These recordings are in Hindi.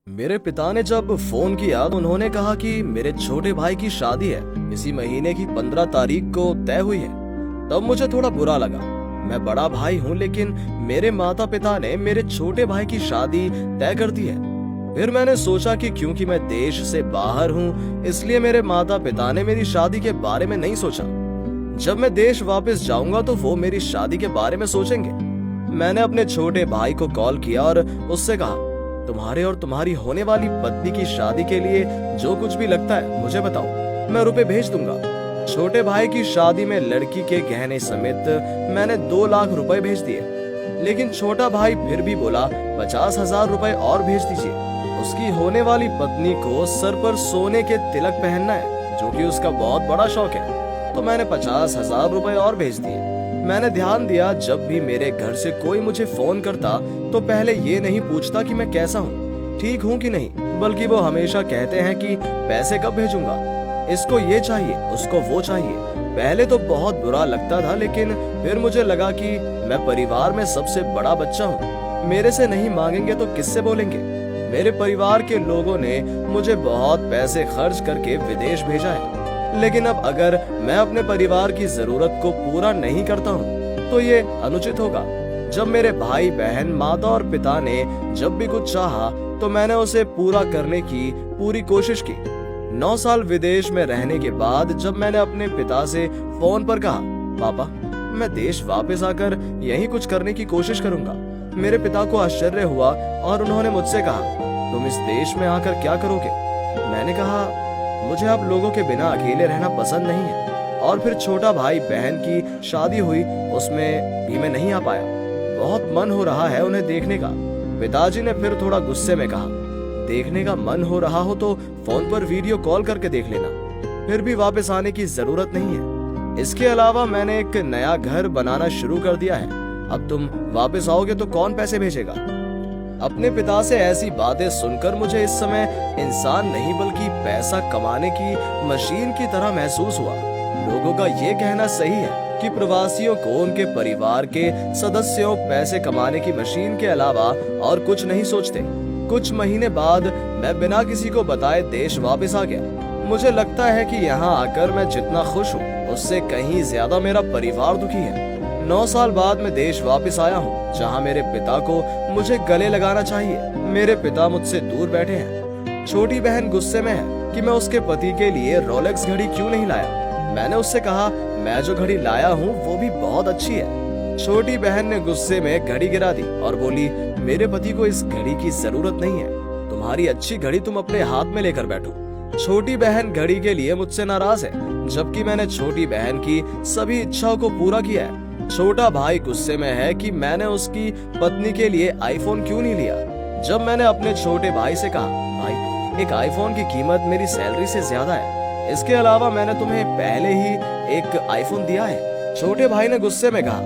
मेरे पिता ने जब फोन किया तो उन्होंने कहा कि मेरे छोटे भाई की शादी है, इसी महीने की 15 तारीख को तय हुई है। तब मुझे थोड़ा बुरा लगा। मैं बड़ा भाई हूँ, लेकिन मेरे माता पिता ने मेरे छोटे भाई की शादी तय कर दी है। फिर मैंने सोचा कि क्योंकि मैं देश से बाहर हूँ, इसलिए मेरे माता पिता ने मेरी शादी के बारे में नहीं सोचा। जब मैं देश वापस जाऊंगा तो वो मेरी शादी के बारे में सोचेंगे। मैंने अपने छोटे भाई को कॉल किया और उससे कहा, तुम्हारे और तुम्हारी होने वाली पत्नी की शादी के लिए जो कुछ भी लगता है मुझे बताओ, मैं रुपए भेज दूंगा। छोटे भाई की शादी में लड़की के गहने समेत मैंने 2 लाख रुपए भेज दिए, लेकिन छोटा भाई फिर भी बोला 50,000 रुपए और भेज दीजिए। उसकी होने वाली पत्नी को सर पर सोने के तिलक पहनना है, जो कि उसका बहुत बड़ा शौक है। तो मैंने 50,000 रुपए और भेज दिए। मैंने ध्यान दिया, जब भी मेरे घर से कोई मुझे फोन करता तो पहले ये नहीं पूछता कि मैं कैसा हूँ, ठीक हूँ कि नहीं, बल्कि वो हमेशा कहते हैं कि पैसे कब भेजूंगा, इसको ये चाहिए, उसको वो चाहिए। पहले तो बहुत बुरा लगता था, लेकिन फिर मुझे लगा कि मैं परिवार में सबसे बड़ा बच्चा हूँ, मेरे से नहीं मांगेंगे तो किससे बोलेंगे। मेरे परिवार के लोगों ने मुझे बहुत पैसे खर्च करके विदेश भेजा है, लेकिन अब अगर मैं अपने परिवार की जरूरत को पूरा नहीं करता हूँ तो ये अनुचित होगा। जब मेरे भाई बहन, माता और पिता ने जब भी कुछ चाहा तो मैंने उसे पूरा करने की पूरी कोशिश की। 9 साल विदेश में रहने के बाद जब मैंने अपने पिता से फोन पर कहा, पापा मैं देश वापस आकर यही कुछ करने की कोशिश करूंगा, मेरे पिता को आश्चर्य हुआ और उन्होंने मुझसे कहा, तुम इस देश में आकर क्या करोगे? मैंने कहा, मुझे आप लोगों के बिना अकेले रहना पसंद नहीं है। और फिर छोटा भाई बहन की शादी हुई, उसमें भी मैं नहीं आ पाया। बहुत मन हो रहा है उन्हें देखने का। पिताजी ने फिर थोड़ा गुस्से में कहा, देखने का मन हो रहा हो तो फोन पर वीडियो कॉल करके देख लेना, फिर भी वापस आने की जरूरत नहीं है। इसके अलावा मैंने एक नया घर बनाना शुरू कर दिया है, अब तुम वापस आओगे तो कौन पैसे भेजेगा? अपने पिता से ऐसी बातें सुनकर मुझे इस समय इंसान नहीं बल्कि पैसा कमाने की मशीन की तरह महसूस हुआ। लोगों का ये कहना सही है कि प्रवासियों को उनके परिवार के सदस्यों पैसे कमाने की मशीन के अलावा और कुछ नहीं सोचते। कुछ महीने बाद मैं बिना किसी को बताए देश वापस आ गया। मुझे लगता है कि यहाँ आकर मैं जितना खुश हूँ उससे कहीं ज्यादा मेरा परिवार दुखी है। 9 साल बाद मैं देश वापस आया हूँ, जहाँ मेरे पिता को मुझे गले लगाना चाहिए। मेरे पिता मुझसे दूर बैठे हैं। छोटी बहन गुस्से में है कि मैं उसके पति के लिए रोलेक्स घड़ी क्यों नहीं लाया। मैंने उससे कहा, मैं जो घड़ी लाया हूँ वो भी बहुत अच्छी है। छोटी बहन ने गुस्से में घड़ी गिरा दी और बोली, मेरे पति को इस घड़ी की जरूरत नहीं है, तुम्हारी अच्छी घड़ी तुम अपने हाथ में लेकर बैठो। छोटी बहन घड़ी के लिए मुझसे नाराज है, जबकि मैंने छोटी बहन की सभी इच्छाओं को पूरा किया है। छोटा भाई गुस्से में है कि मैंने उसकी पत्नी के लिए आईफोन क्यों नहीं लिया। जब मैंने अपने छोटे भाई से कहा, भाई एक आईफोन की कीमत मेरी सैलरी से ज्यादा है, इसके अलावा मैंने तुम्हें पहले ही एक आईफोन दिया है। छोटे भाई ने गुस्से में कहा,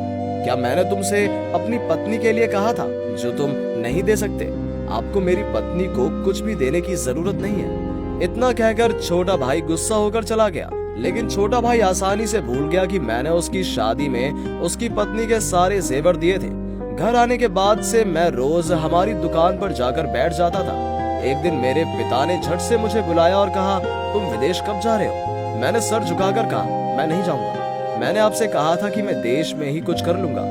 क्या मैंने तुमसे अपनी पत्नी के लिए कहा था जो तुम नहीं दे सकते? आपको मेरी पत्नी को कुछ भी देने की जरूरत नहीं है। इतना कहकर छोटा भाई गुस्सा होकर चला गया, लेकिन छोटा भाई आसानी से भूल गया कि मैंने उसकी शादी में उसकी पत्नी के सारे जेवर दिए थे। घर आने के बाद से मैं रोज हमारी दुकान पर जाकर बैठ जाता था। एक दिन मेरे पिता ने झट से मुझे बुलाया और कहा, तुम विदेश कब जा रहे हो? मैंने सर झुकाकर कहा, मैं नहीं जाऊंगा। मैंने आपसे कहा था कि मैं देश में ही कुछ कर लूंगा।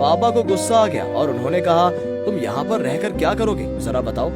पापा को गुस्सा आ गया और उन्होंने कहा, तुम यहाँ पर रहकर क्या करोगे, जरा बताओ।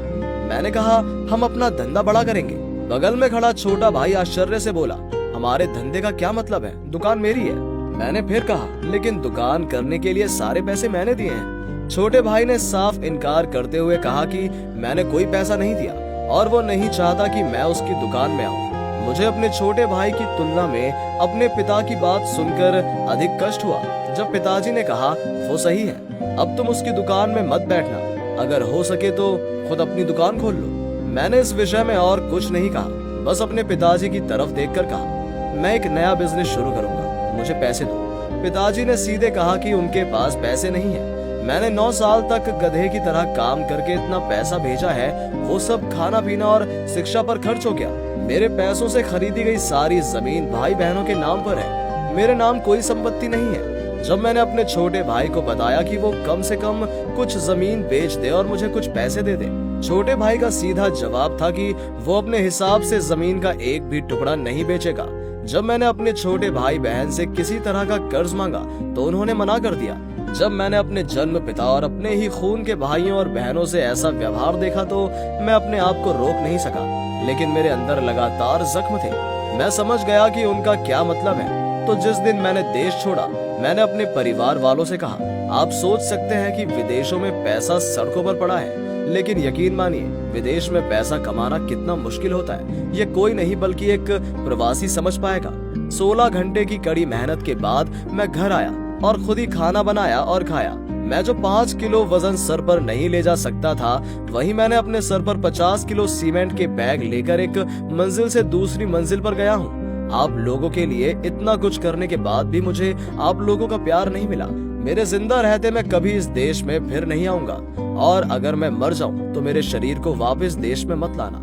मैंने कहा, हम अपना धंधा बड़ा करेंगे। बगल में खड़ा छोटा भाई आश्चर्य से बोला, हमारे धंधे का क्या मतलब है, दुकान मेरी है। मैंने फिर कहा, लेकिन दुकान करने के लिए सारे पैसे मैंने दिए हैं। छोटे भाई ने साफ इनकार करते हुए कहा कि मैंने कोई पैसा नहीं दिया और वो नहीं चाहता कि मैं उसकी दुकान में आऊं। मुझे अपने छोटे भाई की तुलना में अपने पिता की बात सुनकर अधिक कष्ट हुआ। जब पिताजी ने कहा, वो सही है, अब तुम उसकी दुकान में मत बैठना, अगर हो सके तो खुद अपनी दुकान खोल लो। मैंने इस विषय में और कुछ नहीं कहा, बस अपने पिताजी की तरफ देखकर कहा, मैं एक नया बिजनेस शुरू करूंगा, मुझे पैसे दो। पिताजी ने सीधे कहा कि उनके पास पैसे नहीं है। मैंने 9 साल तक गधे की तरह काम करके इतना पैसा भेजा है, वो सब खाना पीना और शिक्षा पर खर्च हो गया। मेरे पैसों से खरीदी गई सारी जमीन भाई बहनों के नाम पर है, मेरे नाम कोई संपत्ति नहीं है। जब मैंने अपने छोटे भाई को बताया कि वो कम से कम कुछ जमीन बेच दे और मुझे कुछ पैसे दे दे, छोटे भाई का सीधा जवाब था कि वो अपने हिसाब से जमीन का एक भी टुकड़ा नहीं बेचेगा। जब मैंने अपने छोटे भाई बहन से किसी तरह का कर्ज मांगा तो उन्होंने मना कर दिया। जब मैंने अपने जन्म पिता और अपने ही खून के भाइयों और बहनों से ऐसा व्यवहार देखा तो मैं अपने आप को रोक नहीं सका, लेकिन मेरे अंदर लगातार जख्म थे। मैं समझ गया कि उनका क्या मतलब है। तो जिस दिन मैंने देश छोड़ा, मैंने अपने परिवार वालों से कहा, आप सोच सकते हैं कि विदेशों में पैसा सड़कों पर पड़ा है, लेकिन यकीन मानिए विदेश में पैसा कमाना कितना मुश्किल होता है ये कोई नहीं बल्कि एक प्रवासी समझ पाएगा। 16 घंटे की कड़ी मेहनत के बाद मैं घर आया और खुद ही खाना बनाया और खाया। मैं जो 5 किलो वजन सर पर नहीं ले जा सकता था, वहीं मैंने अपने सर पर 50 किलो सीमेंट के बैग लेकर एक मंजिल से दूसरी मंजिल पर गया हूँ। आप लोगों के लिए इतना कुछ करने के बाद भी मुझे आप लोगों का प्यार नहीं मिला। मेरे जिंदा रहते मैं कभी इस देश में फिर नहीं आऊंगा, और अगर मैं मर जाऊं तो मेरे शरीर को वापस देश में मत लाना।